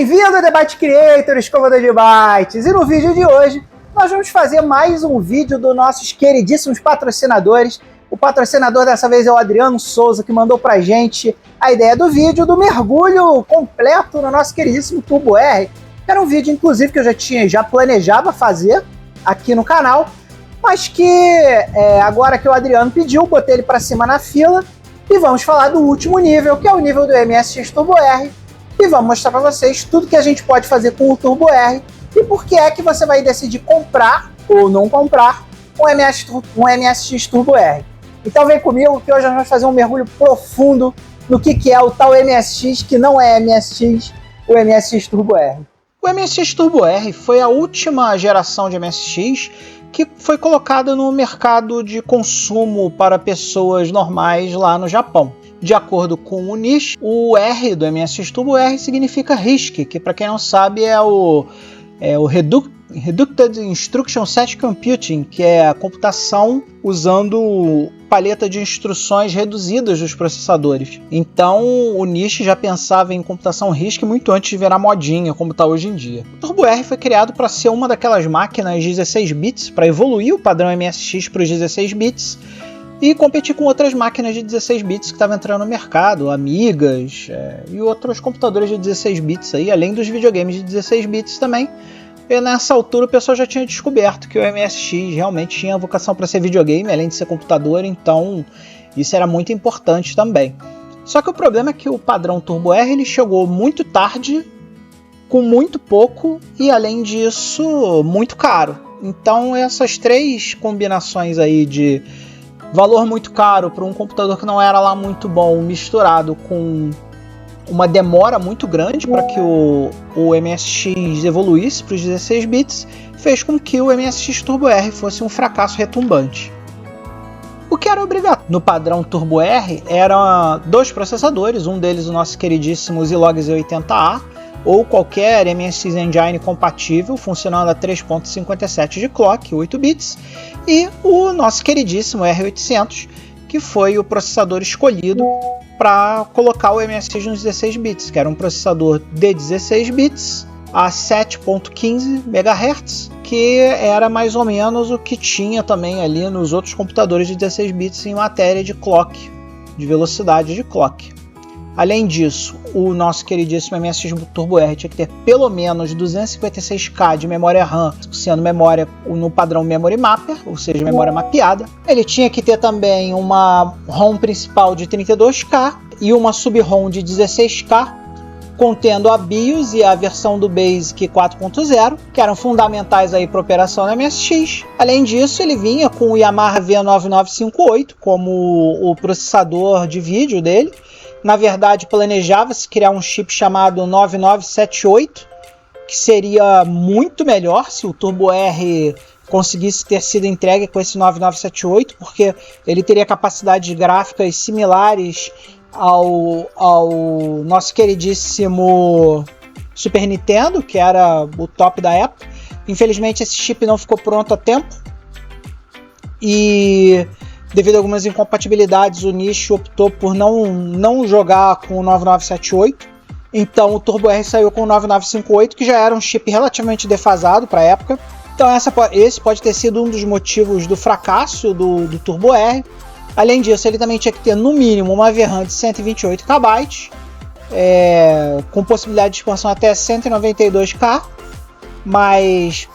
Bem-vindo ao Debate Creators, comandante de bytes. E no vídeo de hoje, nós vamos fazer mais um vídeo dos nossos queridíssimos patrocinadores. O patrocinador dessa vez é o Adriano Souza, que mandou pra gente a ideia do vídeo do mergulho completo no nosso queridíssimo Turbo R. Era um vídeo, inclusive, que eu já planejava fazer aqui no canal, mas que agora que o Adriano pediu, botei ele pra cima na fila e vamos falar do último nível, que é o nível do MSX Turbo R. E vamos mostrar para vocês tudo que a gente pode fazer com o Turbo R e por que é que você vai decidir comprar ou não comprar um MSX Turbo R. Então vem comigo que hoje nós vamos fazer um mergulho profundo no que é o tal MSX que não é MSX, o MSX Turbo R. O MSX Turbo R foi a última geração de MSX que foi colocada no mercado de consumo para pessoas normais lá no Japão. De acordo com o Nish, o R do MSX Turbo R significa RISC, que para quem não sabe é o Reduced Instruction Set Computing, que é a computação usando paleta de instruções reduzidas dos processadores. Então o Nish já pensava em computação RISC muito antes de virar modinha, como está hoje em dia. O Turbo R foi criado para ser uma daquelas máquinas 16 bits, para evoluir o padrão MSX para os 16 bits, e competir com outras máquinas de 16 bits que estavam entrando no mercado, Amigas e outros computadores de 16 bits, aí, além dos videogames de 16 bits também. E nessa altura o pessoal já tinha descoberto que o MSX realmente tinha vocação para ser videogame, além de ser computador, então isso era muito importante também. Só que o problema é que o padrão Turbo R ele chegou muito tarde, com muito pouco e, além disso, muito caro. Então essas três combinações aí de valor muito caro para um computador que não era lá muito bom, misturado com uma demora muito grande para que o MSX evoluísse para os 16 bits, fez com que o MSX Turbo R fosse um fracasso retumbante. O que era obrigatório no padrão Turbo R eram dois processadores, um deles o nosso queridíssimo Zilog Z80A, ou qualquer MSX Engine compatível, funcionando a 3.57 de clock, 8 bits, e o nosso queridíssimo R800, que foi o processador escolhido para colocar o MSX nos 16 bits, que era um processador de 16 bits a 7.15 MHz, que era mais ou menos o que tinha também ali nos outros computadores de 16 bits em matéria de clock, de velocidade de clock. Além disso, o nosso queridíssimo MSX Turbo R tinha que ter pelo menos 256K de memória RAM, sendo memória no padrão Memory Mapper, ou seja, memória mapeada. Ele tinha que ter também uma ROM principal de 32K e uma sub-ROM de 16K, contendo a BIOS e a versão do BASIC 4.0, que eram fundamentais aí para a operação do MSX. Além disso, ele vinha com o Yamaha V9958 como o processador de vídeo dele. Na verdade, planejava-se criar um chip chamado 9978, que seria muito melhor se o Turbo R conseguisse ter sido entregue com esse 9978, porque ele teria capacidades gráficas similares ao nosso queridíssimo Super Nintendo, que era o top da época. Infelizmente, esse chip não ficou pronto a tempo e, devido a algumas incompatibilidades, o Nish optou por não jogar com o 9978. Então o Turbo R saiu com o 9958, que já era um chip relativamente defasado para a época. Então esse pode ter sido um dos motivos do fracasso do Turbo R. Além disso, ele também tinha que ter no mínimo uma VRAM de 128 KB, com possibilidade de expansão até 192K. Mas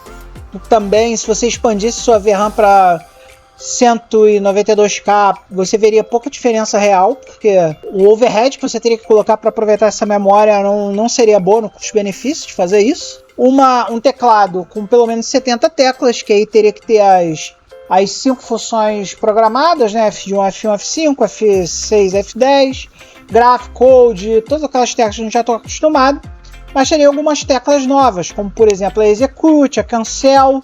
também, se você expandisse sua VRAM para 192K, você veria pouca diferença real, porque o overhead que você teria que colocar para aproveitar essa memória não seria bom no custo-benefício de fazer isso. Um teclado com pelo menos 70 teclas, que aí teria que ter as 5 funções programadas, né? F1, F5, F6, F10, Graph, Code, todas aquelas teclas que a gente já está acostumado, mas teria algumas teclas novas, como por exemplo a Execute, a Cancel,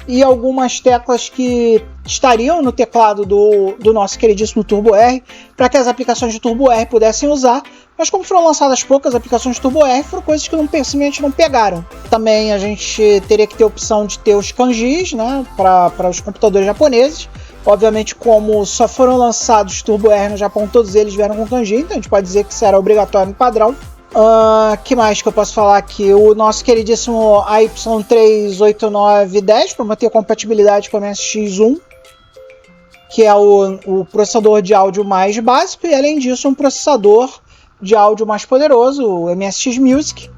e algumas teclas que estariam no teclado do nosso queridíssimo Turbo R, para que as aplicações de Turbo R pudessem usar, mas como foram lançadas poucas aplicações de Turbo R, foram coisas que simplesmente não pegaram. Também a gente teria que ter a opção de ter os kanjis, né, para os computadores japoneses. Obviamente, como só foram lançados Turbo R no Japão, todos eles vieram com kanji, então a gente pode dizer que isso era obrigatório no padrão. Que mais que eu posso falar aqui? O nosso queridíssimo AY38910 para manter a compatibilidade com o MSX1, que é o processador de áudio mais básico, e além disso um processador de áudio mais poderoso, o MSX Music,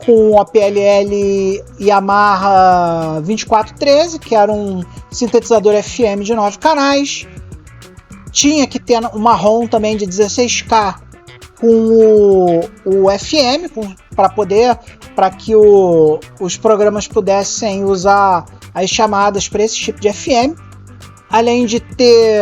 com o PLL Yamaha 2413, que era um sintetizador FM de 9 canais. Tinha que ter uma ROM também de 16K com o FM, para que os programas pudessem usar as chamadas para esse tipo de FM. Além de ter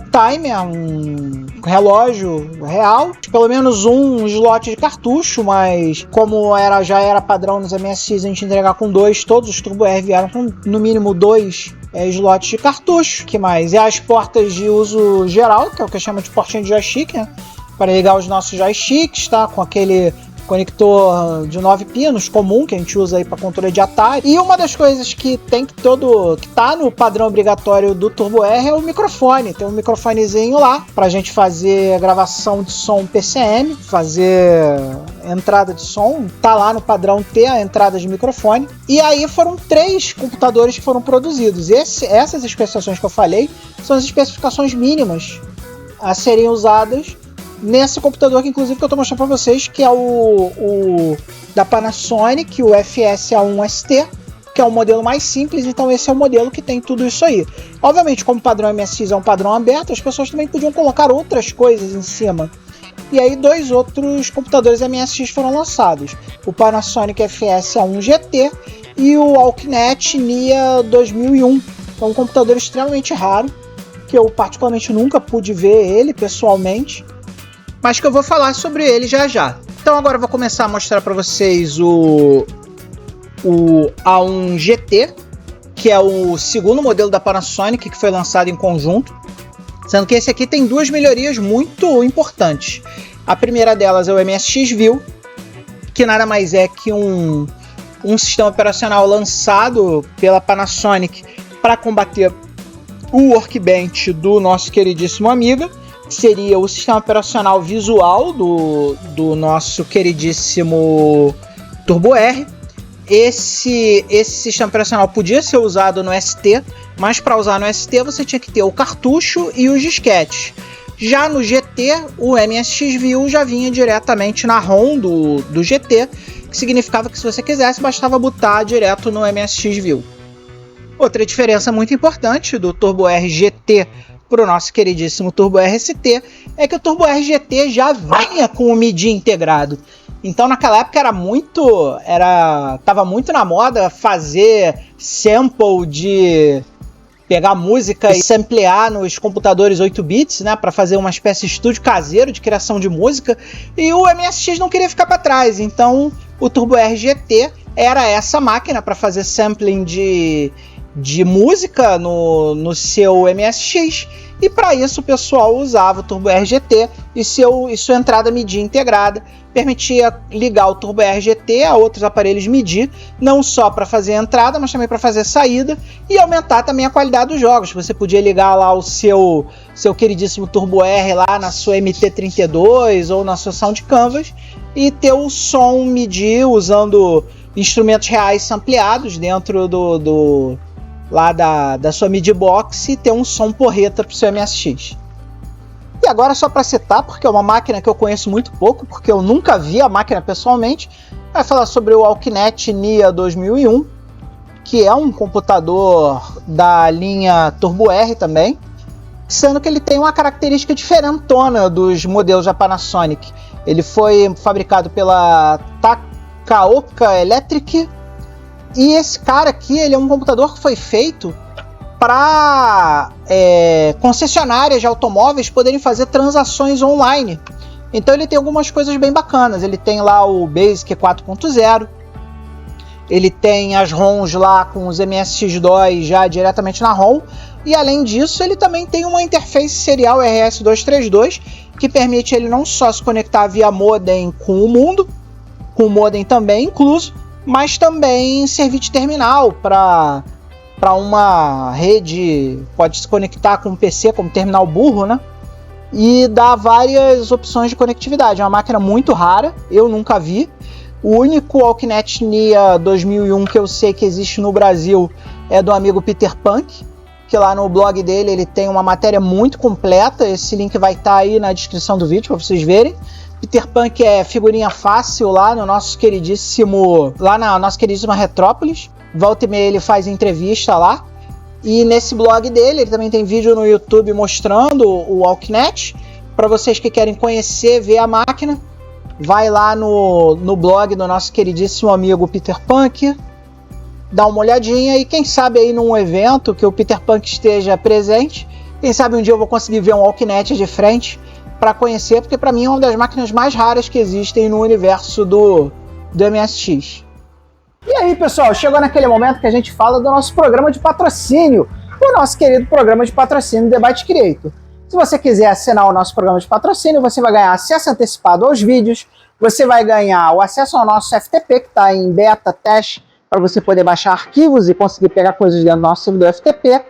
timer, um relógio real, pelo menos um slot de cartucho, mas como já era padrão nos MSX a gente entregar com 2, todos os Turbo R vieram com no mínimo 2 slots de cartucho. Que mais? E as portas de uso geral, que é o que chama de portinha de joystick, né? Para ligar os nossos joysticks, tá? Com aquele conector de 9 pinos comum que a gente usa aí para controle de Atari. E uma das coisas que tá no padrão obrigatório do Turbo R é o microfone. Tem um microfonezinho lá pra gente fazer gravação de som PCM, fazer entrada de som. Tá lá no padrão ter a entrada de microfone. E aí foram 3 computadores que foram produzidos. Essas especificações que eu falei são as especificações mínimas a serem usadas nesse computador que inclusive que eu estou mostrando para vocês, que é o da Panasonic, o FSA1ST, que é o modelo mais simples. Então esse é o modelo que tem tudo isso aí. Obviamente, como o padrão MSX é um padrão aberto, as pessoas também podiam colocar outras coisas em cima. E aí 2 outros computadores MSX foram lançados, o Panasonic FSA1 GT e o Alknet Nia 2001. É um computador extremamente raro, que eu particularmente nunca pude ver ele pessoalmente, mas que eu vou falar sobre ele já já. Então agora eu vou começar a mostrar para vocês o A1 GT, que é o segundo modelo da Panasonic que foi lançado em conjunto, sendo que esse aqui tem 2 melhorias muito importantes. A primeira delas é o MSX View, que nada mais é que um sistema operacional lançado pela Panasonic para combater o Workbench do nosso queridíssimo Amiga. Seria o sistema operacional visual do nosso queridíssimo Turbo R. Esse sistema operacional podia ser usado no ST, mas para usar no ST você tinha que ter o cartucho e os disquetes. Já no GT, o MSX View já vinha diretamente na ROM do GT, que significava que se você quisesse bastava botar direto no MSX View. Outra diferença muito importante do Turbo R GT para o nosso queridíssimo Turbo R ST é que o Turbo R GT já vinha com o MIDI integrado. Então naquela época tava muito na moda fazer sample de pegar música e samplear nos computadores 8 bits, né, para fazer uma espécie de estúdio caseiro de criação de música, e o MSX não queria ficar para trás. Então o Turbo R GT era essa máquina para fazer sampling de música no seu MSX, e para isso o pessoal usava o Turbo R GT e sua entrada MIDI integrada permitia ligar o Turbo R GT a outros aparelhos MIDI, não só para fazer entrada, mas também para fazer saída, e aumentar também a qualidade dos jogos. Você podia ligar lá o seu queridíssimo Turbo R lá na sua MT32 ou na sua Sound Canvas e ter o som MIDI usando instrumentos reais sampleados dentro lá da sua MIDI box, e ter um som porreta para o seu MSX. E agora, só para citar, porque é uma máquina que eu conheço muito pouco, porque eu nunca vi a máquina pessoalmente, vai falar sobre o Alknet Nia 2001, que é um computador da linha Turbo R também, sendo que ele tem uma característica diferentona dos modelos da Panasonic. Ele foi fabricado pela Takaoka Electric, e esse cara aqui, ele é um computador que foi feito para concessionárias de automóveis poderem fazer transações online. Então ele tem algumas coisas bem bacanas. Ele tem lá o BASIC 4.0, ele tem as ROMs lá com os MSX2 já diretamente na ROM, e além disso ele também tem uma interface serial RS-232 que permite ele não só se conectar via modem com o mundo, com o modem também incluso, mas também servir de terminal para uma rede, pode se conectar com um PC como terminal burro, né? e dá várias opções de conectividade. É uma máquina muito rara, eu nunca vi. O único Walknet NIA 2001 que eu sei que existe no Brasil é do amigo Peter Punk, que lá no blog dele ele tem uma matéria muito completa. Esse link vai estar aí na descrição do vídeo para vocês verem. Peter Punk é figurinha fácil lá no nosso queridíssimo, lá na nossa queridíssima Retrópolis. Volta e meia ele faz entrevista lá. E nesse blog dele, ele também tem vídeo no YouTube mostrando o Walknet. Para vocês que querem conhecer, ver a máquina, vai lá no blog do nosso queridíssimo amigo Peter Punk, dá uma olhadinha e quem sabe aí num evento que o Peter Punk esteja presente, quem sabe um dia eu vou conseguir ver um Walknet de frente para conhecer, porque para mim é uma das máquinas mais raras que existem no universo do MSX. E aí, pessoal, chegou naquele momento que a gente fala do nosso programa de patrocínio, o nosso querido programa de patrocínio The Byte Creator. Se você quiser assinar o nosso programa de patrocínio, você vai ganhar acesso antecipado aos vídeos, você vai ganhar o acesso ao nosso FTP, que está em beta teste, para você poder baixar arquivos e conseguir pegar coisas dentro do nosso servidor FTP.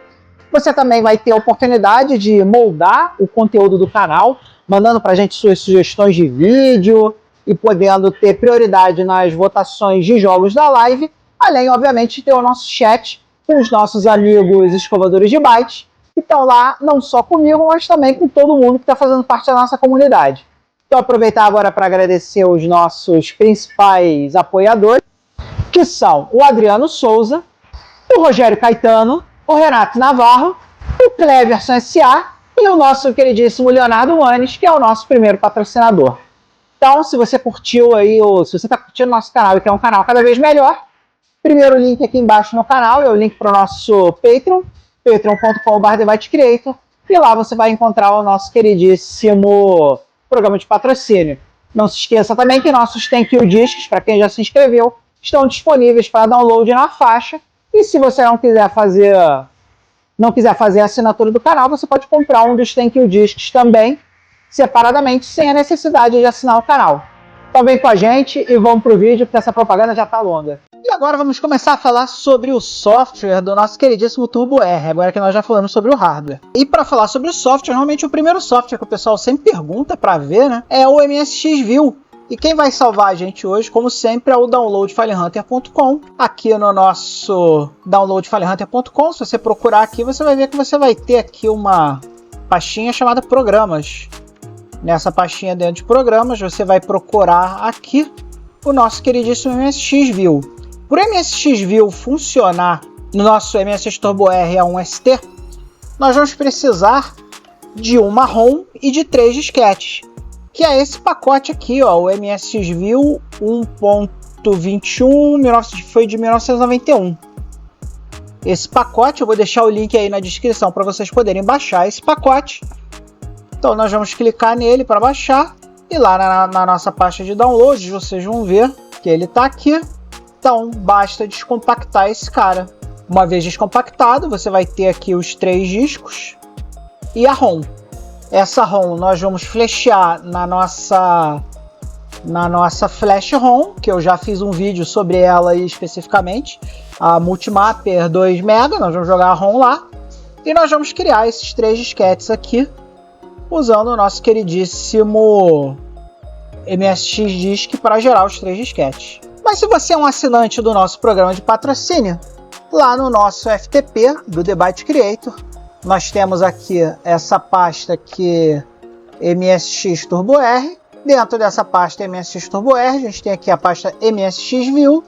Você também vai ter a oportunidade de moldar o conteúdo do canal, mandando para a gente suas sugestões de vídeo e podendo ter prioridade nas votações de jogos da live, além, obviamente, de ter o nosso chat com os nossos amigos escovadores de bytes, que estão lá não só comigo, mas também com todo mundo que está fazendo parte da nossa comunidade. Então, aproveitar agora para agradecer os nossos principais apoiadores, que são o Adriano Souza, o Rogério Caetano, o Renato Navarro, o Cleverson S.A. e o nosso queridíssimo Leonardo Manes, que é o nosso primeiro patrocinador. Então, se você curtiu aí, ou se você está curtindo nosso canal e quer um canal cada vez melhor, primeiro link aqui embaixo no canal é o link para o nosso Patreon, patreon.com/TheByteCreator, e lá você vai encontrar o nosso queridíssimo programa de patrocínio. Não se esqueça também que nossos Thank You Discs, para quem já se inscreveu, estão disponíveis para download na faixa, e se você não quiser fazer a assinatura do canal, você pode comprar um dos Thank You Discs também, separadamente, sem a necessidade de assinar o canal. Então vem com a gente e vamos pro vídeo, porque essa propaganda já tá longa. E agora vamos começar a falar sobre o software do nosso queridíssimo Turbo R, agora que nós já falamos sobre o hardware. E para falar sobre o software, normalmente o primeiro software que o pessoal sempre pergunta para ver, né, é o MSX View. E quem vai salvar a gente hoje, como sempre, é o downloadfilehunter.com. Aqui no nosso downloadfilehunter.com, se você procurar aqui, você vai ver que você vai ter aqui uma pastinha chamada Programas. Nessa pastinha dentro de Programas, você vai procurar aqui o nosso queridíssimo MSX View. Para o MSX View funcionar no nosso MSX Turbo R A1ST, nós vamos precisar de uma ROM e de 3 disquetes, que é esse pacote aqui, ó, o MSX View 1.21, foi de 1991. Esse pacote, eu vou deixar o link aí na descrição para vocês poderem baixar esse pacote. Então nós vamos clicar nele para baixar, e lá na nossa pasta de downloads vocês vão ver que ele está aqui. Então basta descompactar esse cara. Uma vez descompactado, você vai ter aqui os 3 discos e a ROM. Essa ROM nós vamos flashear na nossa Flash ROM, que eu já fiz um vídeo sobre ela aí especificamente, a Multimapper 2 MB, nós vamos jogar a ROM lá, e nós vamos criar esses 3 disquetes aqui, usando o nosso queridíssimo MSX Disk para gerar os 3 disquetes. Mas se você é um assinante do nosso programa de patrocínio, lá no nosso FTP do The Byte Creator, nós temos aqui essa pasta aqui, MSX Turbo R. Dentro dessa pasta MSX Turbo R, a gente tem aqui a pasta MSX View.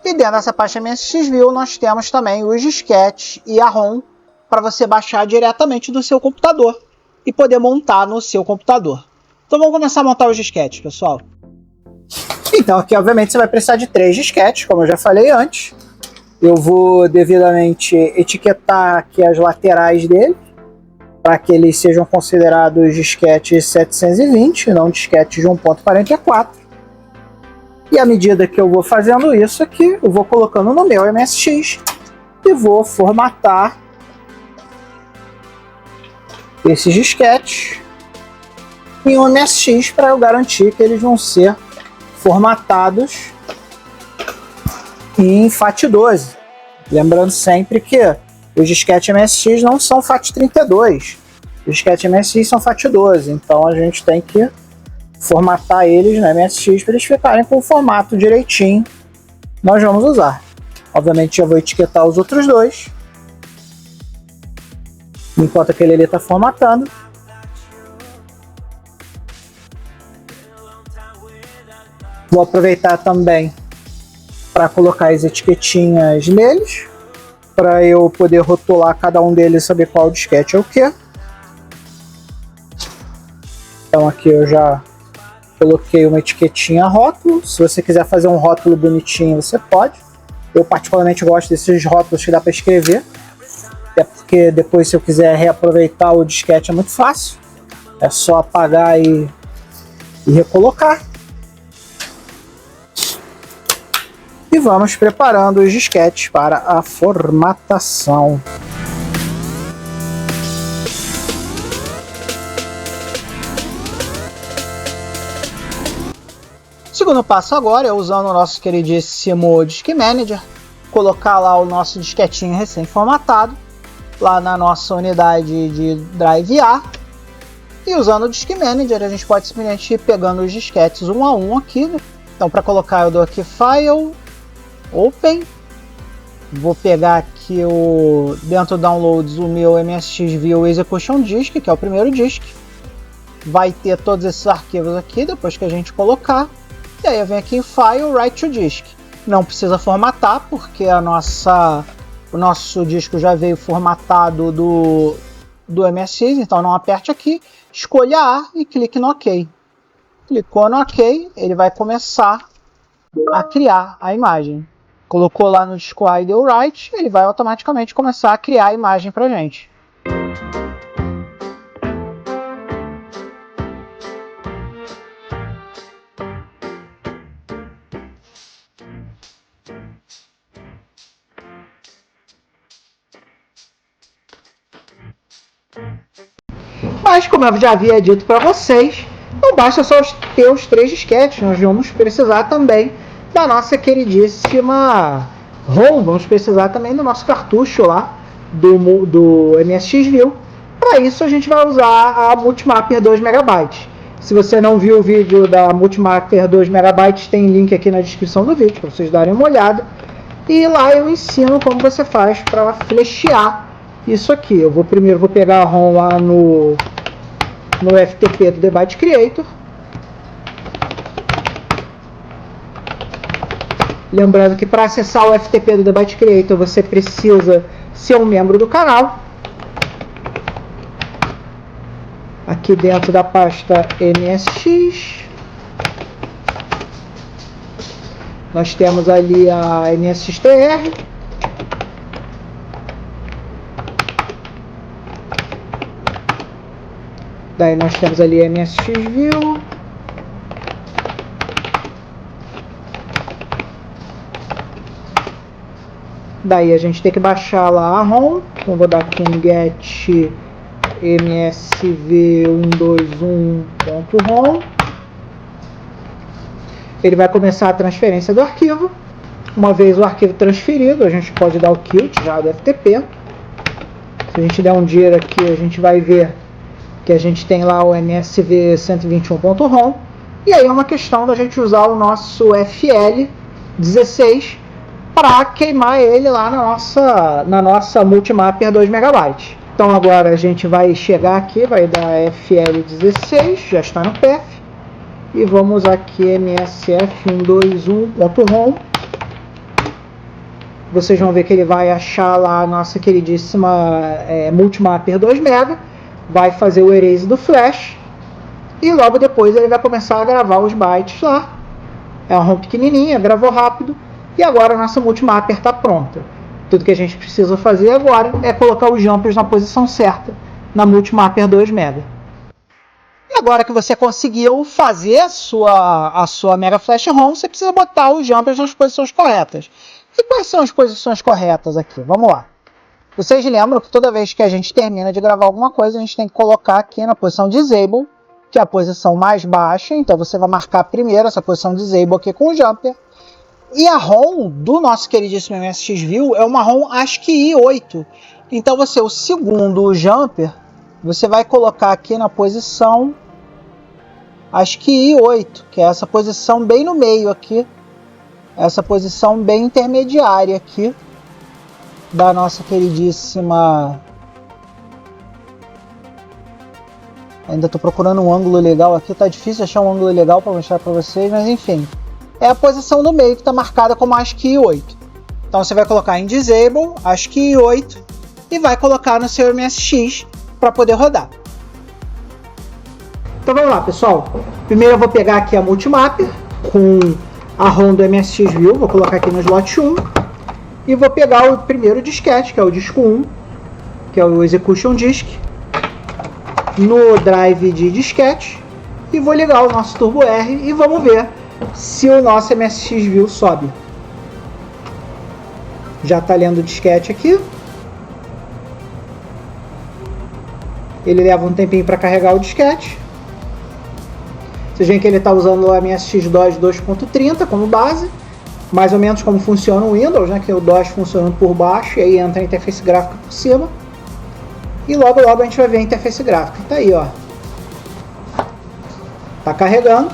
E dentro dessa pasta MSX View, nós temos também os disquetes e a ROM para você baixar diretamente do seu computador e poder montar no seu computador. Então vamos começar a montar os disquetes, pessoal. Então aqui obviamente você vai precisar de 3 disquetes, como eu já falei antes. Eu vou devidamente etiquetar aqui as laterais dele, para que eles sejam considerados disquetes 720, não disquetes de 1.44. E à medida que eu vou fazendo isso aqui, eu vou colocando no meu MSX e vou formatar esses disquetes em um MSX para eu garantir que eles vão ser formatados em FAT12. Lembrando sempre que os disquetes MSX não são FAT32, Os disquetes MSX são FAT12, então a gente tem que formatar eles na MSX para eles ficarem com o formato direitinho. Nós vamos usar. Obviamente já vou etiquetar os outros dois. Enquanto aquele ali está formatando. Vou aproveitar também para colocar as etiquetinhas neles, para eu poder rotular cada um deles e saber qual disquete é o que. Então aqui eu já coloquei uma etiquetinha rótulo. Se você quiser fazer um rótulo bonitinho, você pode. Eu particularmente gosto desses rótulos que dá para escrever. Até porque depois, se eu quiser reaproveitar o disquete, é muito fácil. É só apagar e recolocar. E vamos preparando os disquetes para a formatação. O segundo passo agora é, usando o nosso queridíssimo Disk Manager, colocar lá o nosso disquetinho recém-formatado lá na nossa unidade de Drive A. E usando o Disk Manager, a gente pode simplesmente ir pegando os disquetes um a um aqui, né? Então, para colocar, eu dou aqui File, Open. Vou pegar aqui dentro do Downloads o meu MSX View Execution Disk, que é o primeiro disk. Vai ter todos esses arquivos aqui depois que a gente colocar. E aí eu venho aqui em File, Write to Disk. Não precisa formatar, porque o nosso disco já veio formatado do MSX, então não aperte aqui. Escolha A e clique no OK. Clicou no OK, ele vai começar a criar a imagem. Colocou lá no disco A e deu Write, ele vai automaticamente começar a criar a imagem para a gente. Mas, como eu já havia dito para vocês, não basta só ter os 3 disquetes, nós vamos precisar também da nossa queridíssima ROM, vamos precisar também do nosso cartucho lá do MSX View. Para isso a gente vai usar a Multimapper 2 MB. Se você não viu o vídeo da Multimapper 2 MB, tem link aqui na descrição do vídeo para vocês darem uma olhada. E lá eu ensino como você faz para flashear isso aqui. Eu primeiro vou pegar a ROM lá no FTP do The Byte Creator. Lembrando que para acessar o FTP do The Byte Creator você precisa ser um membro do canal. Aqui dentro da pasta MSX nós temos ali a MSXTR. Daí nós temos ali a MSX View. Daí a gente tem que baixar lá a ROM. Então vou dar aqui um get msv121.rom. Ele vai começar a transferência do arquivo. Uma vez o arquivo transferido, a gente pode dar o kill já do FTP. Se a gente der um dir aqui, a gente vai ver que a gente tem lá o msv121.rom. E aí é uma questão da gente usar o nosso FL16 para queimar ele lá na nossa Multimapper 2 MB. Então agora a gente vai chegar aqui, vai dar FL16, já está no path. E vamos aqui msf121.rom. Vocês vão ver que ele vai achar lá a nossa queridíssima Multimapper 2 MB. Vai fazer o erase do flash. E logo depois ele vai começar a gravar os bytes lá. É uma ROM pequenininha, gravou rápido. E agora a nossa Multimapper está pronta. Tudo que a gente precisa fazer agora é colocar os jumpers na posição certa na Multimapper 2 MB. E agora que você conseguiu fazer a sua Mega Flash ROM, você precisa botar os jumpers nas posições corretas. E quais são as posições corretas aqui? Vamos lá. Vocês lembram que toda vez que a gente termina de gravar alguma coisa, a gente tem que colocar aqui na posição Disable, que é a posição mais baixa. Então você vai marcar primeiro essa posição Disable aqui com o jumper. E a ROM do nosso queridíssimo MSX View é uma ROM ASCII 8. Então o segundo jumper você vai colocar aqui na posição, acho que I8, que é essa posição bem no meio aqui, essa posição bem intermediária aqui da nossa queridíssima. Ainda estou procurando um ângulo legal aqui, tá difícil achar um ângulo legal para mostrar para vocês, mas enfim, é a posição do meio que está marcada como ASCII 8. Então você vai colocar em Disable, ASCII 8 e vai colocar no seu MSX para poder rodar. Então vamos lá, pessoal. Primeiro eu vou pegar aqui a Multimapper com a ROM do MSX View, vou colocar aqui no slot 1 e vou pegar o primeiro disquete, que é o disco 1, que é o Execution Disk, no drive de disquete, e vou ligar o nosso Turbo R e vamos ver se o nosso MSX View sobe. Já está lendo o disquete aqui. Ele leva um tempinho para carregar o disquete. Vocês veem que ele está usando o MSX-DOS 2.30 como base, mais ou menos como funciona o Windows, né? Que o DOS funcionando por baixo e aí entra a interface gráfica por cima. E logo logo a gente vai ver a interface gráfica. Tá aí, ó. Tá carregando.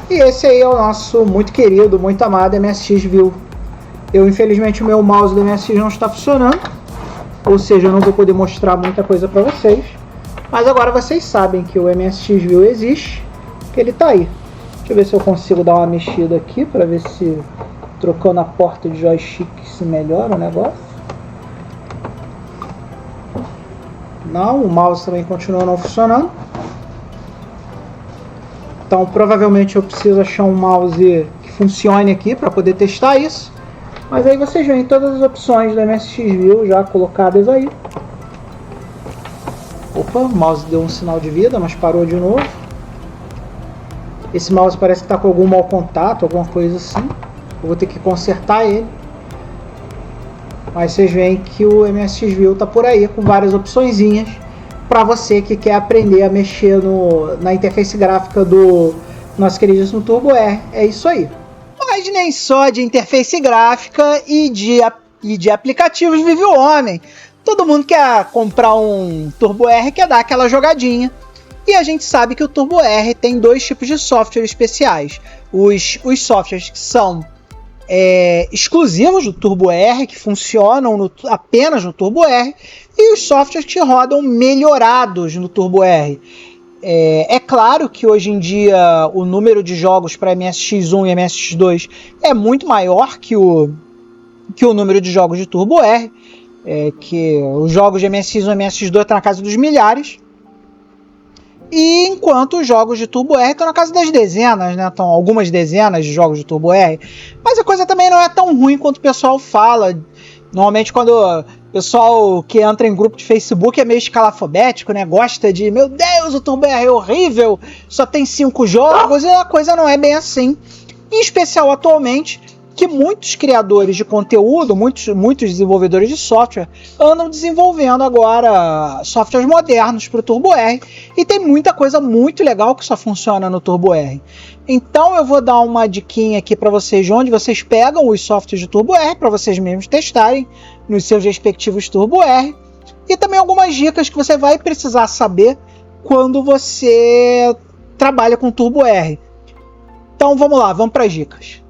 E esse aí é o nosso muito querido, muito amado MSX View. Infelizmente o meu mouse do MSX não está funcionando, ou seja, eu não vou poder mostrar muita coisa para vocês. Mas agora vocês sabem que o MSX View existe, que ele tá aí. Deixa eu ver se eu consigo dar uma mexida aqui para ver se trocando a porta de joystick se melhora o negócio. Não, o mouse também continua não funcionando. Então provavelmente eu preciso achar um mouse que funcione aqui para poder testar isso. Mas aí vocês veem todas as opções do MSX View já colocadas aí. Opa, o mouse deu um sinal de vida, mas parou de novo. Esse mouse parece que está com algum mau contato, alguma coisa assim. Eu vou ter que consertar ele. Mas vocês veem que o MSX View está por aí com várias opçõezinhas para você que quer aprender a mexer na interface gráfica do nosso queridíssimo Turbo R. É isso aí. Mas nem só de interface gráfica e de aplicativos vive o homem. Todo mundo quer comprar um Turbo R, quer dar aquela jogadinha. E a gente sabe que o Turbo R tem dois tipos de software especiais. Os softwares que são exclusivos do Turbo R, que funcionam apenas no Turbo R, e os softwares que rodam melhorados no Turbo R. É claro que hoje em dia o número de jogos para MSX1 e MSX2 é muito maior que o número de jogos de Turbo R, que os jogos de MSX1 e MSX2 estão na casa dos milhares, e enquanto os jogos de Turbo R estão na casa das dezenas, né? Estão algumas dezenas de jogos de Turbo R, mas a coisa também não é tão ruim quanto o pessoal fala. Normalmente quando o pessoal que entra em grupo de Facebook é meio escalafobético, né? Gosta de, meu Deus, o Turbo R é horrível, só tem 5 jogos, e a coisa não é bem assim. Em especial atualmente, que muitos criadores de conteúdo, muitos desenvolvedores de software andam desenvolvendo agora softwares modernos para o Turbo R, e tem muita coisa muito legal que só funciona no Turbo R. Então eu vou dar uma diquinha aqui para vocês de onde vocês pegam os softwares de Turbo R para vocês mesmos testarem nos seus respectivos Turbo R, e também algumas dicas que você vai precisar saber quando você trabalha com Turbo R. Então vamos lá, vamos para as dicas.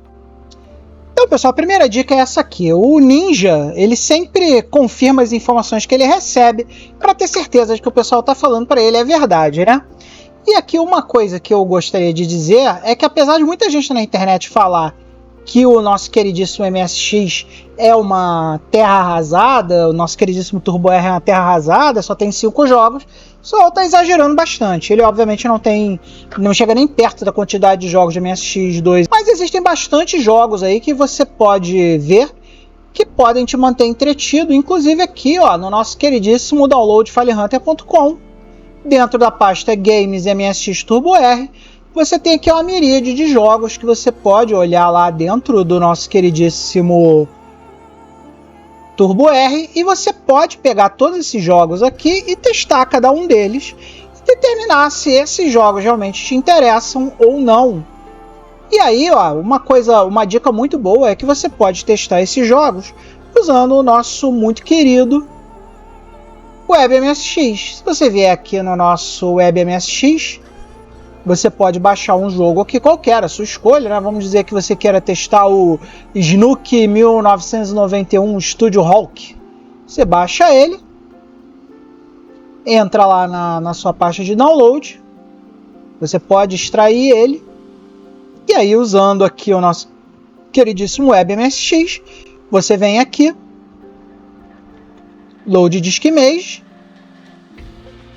Então, pessoal, a primeira dica é essa aqui. O Ninja, ele sempre confirma as informações que ele recebe para ter certeza de que o pessoal está falando para ele é verdade, né? E aqui uma coisa que eu gostaria de dizer é que, apesar de muita gente na internet falar que o nosso queridíssimo MSX é uma terra arrasada, o nosso queridíssimo Turbo R é uma terra arrasada, só tem 5 jogos, só está exagerando bastante. Ele obviamente não chega nem perto da quantidade de jogos de MSX2, mas existem bastante jogos aí que você pode ver que podem te manter entretido, inclusive aqui, ó, no nosso queridíssimo downloadfilehunter.com, dentro da pasta Games MSX Turbo R, você tem aqui uma miríade de jogos que você pode olhar lá dentro do nosso queridíssimo Turbo R, e você pode pegar todos esses jogos aqui e testar cada um deles e determinar se esses jogos realmente te interessam ou não. E aí, ó, uma dica muito boa é que você pode testar esses jogos usando o nosso muito querido WebMSX. Se você vier aqui no nosso WebMSX, você pode baixar um jogo aqui qualquer, a sua escolha, né? Vamos dizer que você queira testar o Snook 1991 Studio Hawk. Você baixa ele, entra lá na sua pasta de download, você pode extrair ele, e aí usando aqui o nosso queridíssimo WebMSX, você vem aqui, Load Disk Image,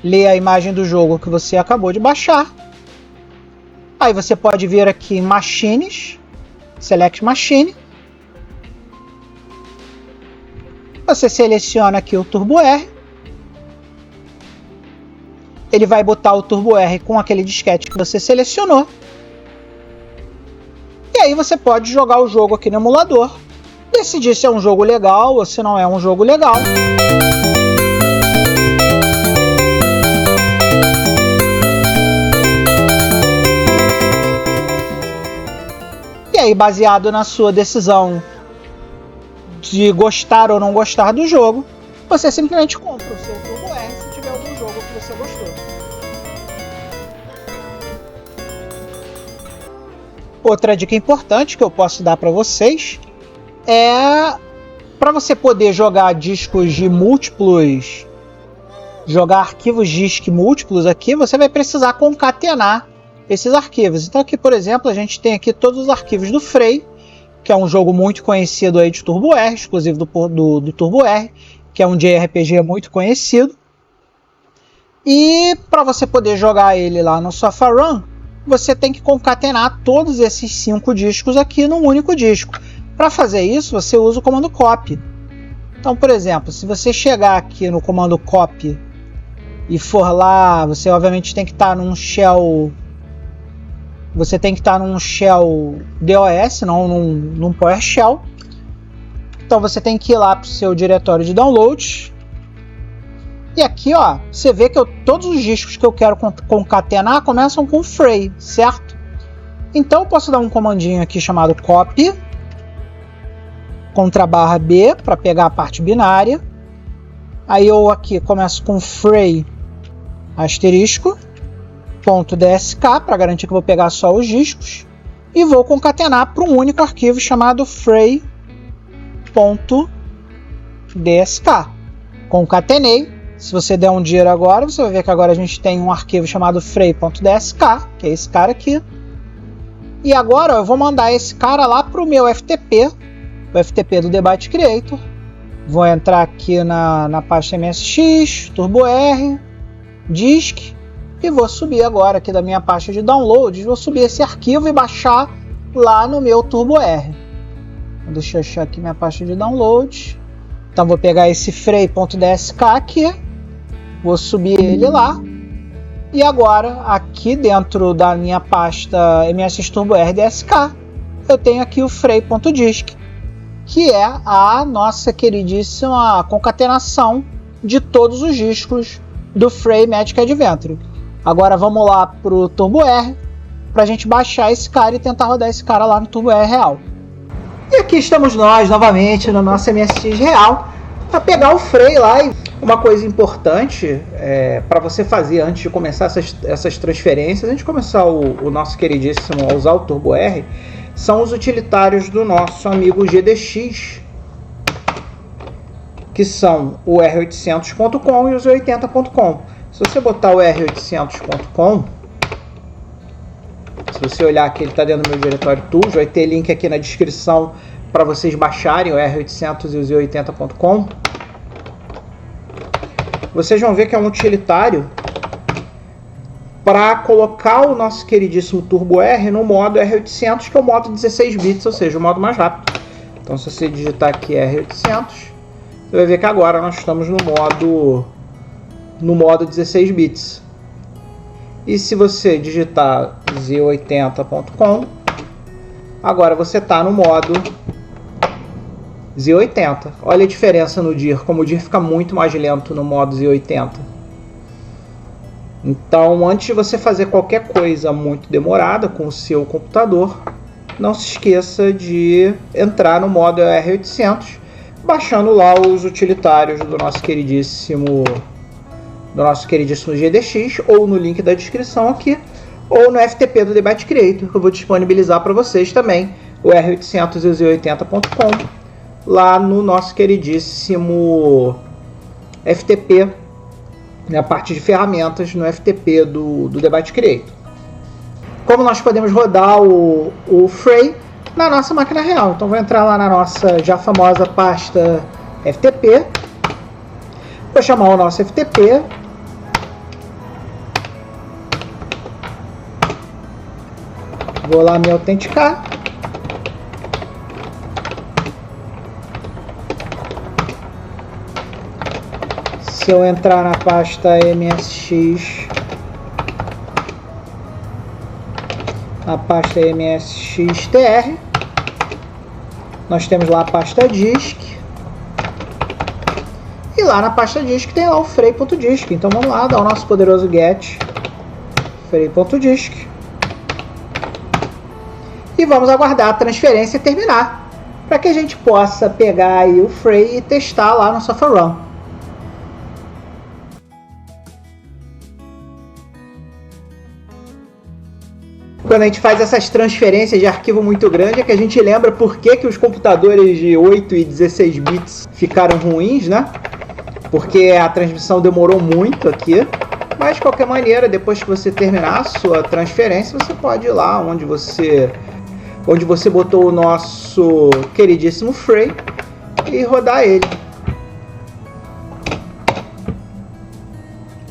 lê a imagem do jogo que você acabou de baixar. Aí você pode vir aqui em Machines, Select Machine. Você seleciona aqui o Turbo R. Ele vai botar o Turbo R com aquele disquete que você selecionou. E aí você pode jogar o jogo aqui no emulador. Decidir se é um jogo legal ou se não é um jogo legal. E aí, baseado na sua decisão de gostar ou não gostar do jogo, você simplesmente compra o seu Turbo R se tiver algum jogo que você gostou. Outra dica importante que eu posso dar para vocês é para você poder jogar discos de múltiplos, jogar arquivos disk múltiplos aqui, você vai precisar concatenar esses arquivos. Então aqui, por exemplo, a gente tem aqui todos os arquivos do Frei, que é um jogo muito conhecido aí de Turbo R, exclusivo do Turbo R, que é um JRPG muito conhecido. E para você poder jogar ele lá no Sofarun, você tem que concatenar todos esses 5 discos aqui num único disco. Para fazer isso, você usa o comando copy. Então, por exemplo, se você chegar aqui no comando copy e for lá, você obviamente tem que estar num shell. Você tem que estar num shell DOS, não num PowerShell. Então você tem que ir lá para o seu diretório de downloads. E aqui, ó, você vê que todos os discos que eu quero concatenar começam com Frei, certo? Então eu posso dar um comandinho aqui chamado copy /B para pegar a parte binária. Aí eu aqui começo com Frei asterisco .dsk para garantir que eu vou pegar só os discos e vou concatenar para um único arquivo chamado Frei.dsk. Concatenei. Se você der um dir agora, você vai ver que agora a gente tem um arquivo chamado Frei.dsk, que é esse cara aqui. E agora eu vou mandar esse cara lá para o meu FTP, o FTP do Debate Creator. Vou entrar aqui na pasta MSX, Turbo R, Disk, e vou subir agora aqui da minha pasta de downloads, vou subir esse arquivo e baixar lá no meu Turbo R. Deixa eu achar aqui minha pasta de downloads. Então vou pegar esse Frei.dsk aqui, vou subir ele lá. E agora, aqui dentro da minha pasta MSX Turbo R DSK, eu tenho aqui o Frei.disk, que é a nossa queridíssima concatenação de todos os discos do Frei Magic Adventure. Agora vamos lá para o Turbo R, para a gente baixar esse cara e tentar rodar esse cara lá no Turbo R real. E aqui estamos nós novamente no nosso MSX real, para pegar o Frei lá. E uma coisa importante para você fazer antes de começar essas transferências, antes de começar o nosso queridíssimo a usar o Turbo R, são os utilitários do nosso amigo GDX, que são o R800.com e o Z80.com. Se você botar o R800.com, se você olhar aqui, ele está dentro do meu diretório Tools, vai ter link aqui na descrição para vocês baixarem o R800 e o Z80.com. Vocês vão ver que é um utilitário para colocar o nosso queridíssimo Turbo R no modo R800, que é o modo 16 bits, ou seja, o modo mais rápido. Então, se você digitar aqui R800, você vai ver que agora nós estamos no modo 16 bits. E se você digitar Z80.com, agora você está no modo Z80. Olha a diferença no dir, como o dir fica muito mais lento no modo Z80. Então, antes de você fazer qualquer coisa muito demorada com o seu computador, não se esqueça de entrar no modo R800, baixando lá os utilitários do nosso queridíssimo do nosso queridíssimo GDX, ou no link da descrição aqui, ou no FTP do Debate Creator, que eu vou disponibilizar para vocês também, o R800z80.com, lá no nosso queridíssimo FTP, na parte de ferramentas, no FTP do Debate Creator. Como nós podemos rodar o Frey na nossa máquina real. Então vou entrar lá na nossa já famosa pasta FTP, vou chamar o nosso FTP, vou lá me autenticar, se eu entrar na pasta MSX, na pasta MSX-TR, nós temos lá a pasta disk, e lá na pasta disk tem lá o frei.disk. Então vamos lá, dar o nosso poderoso get frei.disk e vamos aguardar a transferência terminar, para que a gente possa pegar aí o Frey e testar lá no SofaRun. Quando a gente faz essas transferências de arquivo muito grande, é que a gente lembra por que os computadores de 8 e 16 bits ficaram ruins, né? Porque a transmissão demorou muito aqui. Mas de qualquer maneira, depois que você terminar a sua transferência, você pode ir lá onde você botou o nosso queridíssimo Frey e rodar ele.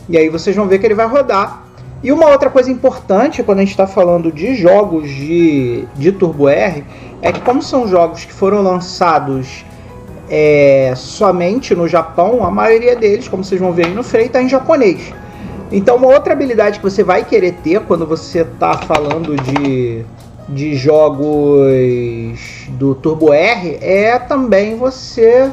E aí vocês vão ver que ele vai rodar. E uma outra coisa importante quando a gente está falando de jogos de Turbo R é que, como são jogos que foram lançados somente no Japão, a maioria deles, como vocês vão ver aí no Frey, está em japonês. Então uma outra habilidade que você vai querer ter quando você está falando de jogos do Turbo R é também vai ser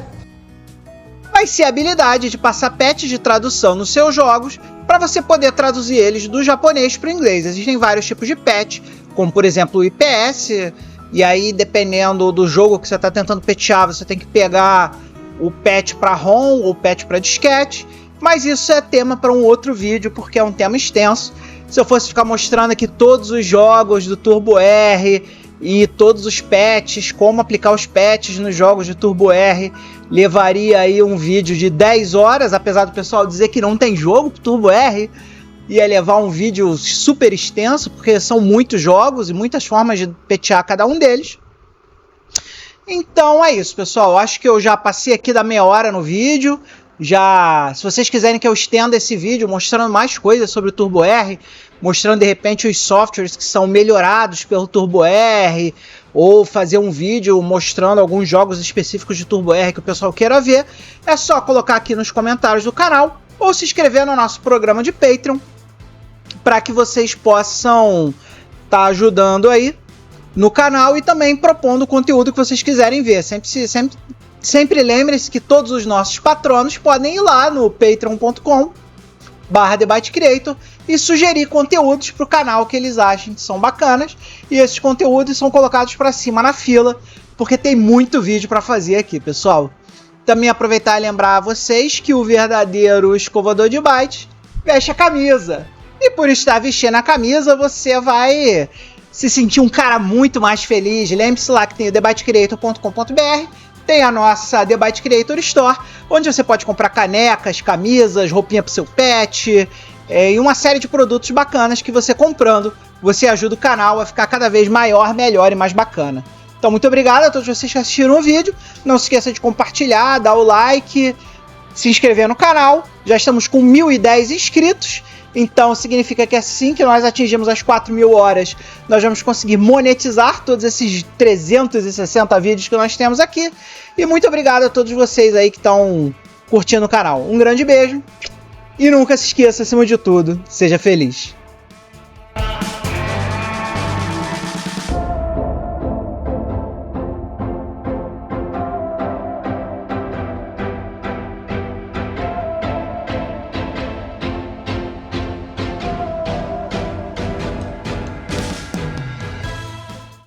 a habilidade de passar patch de tradução nos seus jogos para você poder traduzir eles do japonês para o inglês. Existem vários tipos de patch, como por exemplo o IPS, e aí dependendo do jogo que você está tentando patchar, você tem que pegar o patch para ROM ou patch para disquete, mas isso é tema para um outro vídeo, porque é um tema extenso. Se eu fosse ficar mostrando aqui todos os jogos do Turbo R e todos os patches, como aplicar os patches nos jogos de Turbo R, levaria aí um vídeo de 10 horas, apesar do pessoal dizer que não tem jogo pro Turbo R, ia levar um vídeo super extenso, porque são muitos jogos e muitas formas de patchar cada um deles. Então é isso, pessoal, acho que eu já passei aqui da meia hora no vídeo. Se vocês quiserem que eu estenda esse vídeo mostrando mais coisas sobre o Turbo R, mostrando de repente os softwares que são melhorados pelo Turbo R, ou fazer um vídeo mostrando alguns jogos específicos de Turbo R que o pessoal queira ver, é só colocar aqui nos comentários do canal ou se inscrever no nosso programa de Patreon, para que vocês possam estar ajudando aí no canal e também propondo o conteúdo que vocês quiserem ver. Sempre lembre-se que todos os nossos patronos podem ir lá no patreon.com/debatecreator e sugerir conteúdos para o canal que eles achem que são bacanas, e esses conteúdos são colocados para cima na fila, porque tem muito vídeo para fazer aqui, pessoal. Também aproveitar e lembrar a vocês que o verdadeiro escovador de bytes veste a camisa, e por estar vestindo a camisa você vai se sentir um cara muito mais feliz. Lembre-se lá que tem o debatecreator.com.br, tem a nossa Debate Creator Store, onde você pode comprar canecas, camisas, roupinha para o seu pet, e uma série de produtos bacanas que você comprando, você ajuda o canal a ficar cada vez maior, melhor e mais bacana. Então muito obrigado a todos vocês que assistiram o vídeo, não se esqueça de compartilhar, dar o like, se inscrever no canal. Já estamos com 1010 inscritos, então significa que assim que nós atingimos as 4.000 horas, nós vamos conseguir monetizar todos esses 360 vídeos que nós temos aqui. E muito obrigado a todos vocês aí que estão curtindo o canal. Um grande beijo e nunca se esqueça, acima de tudo, seja feliz.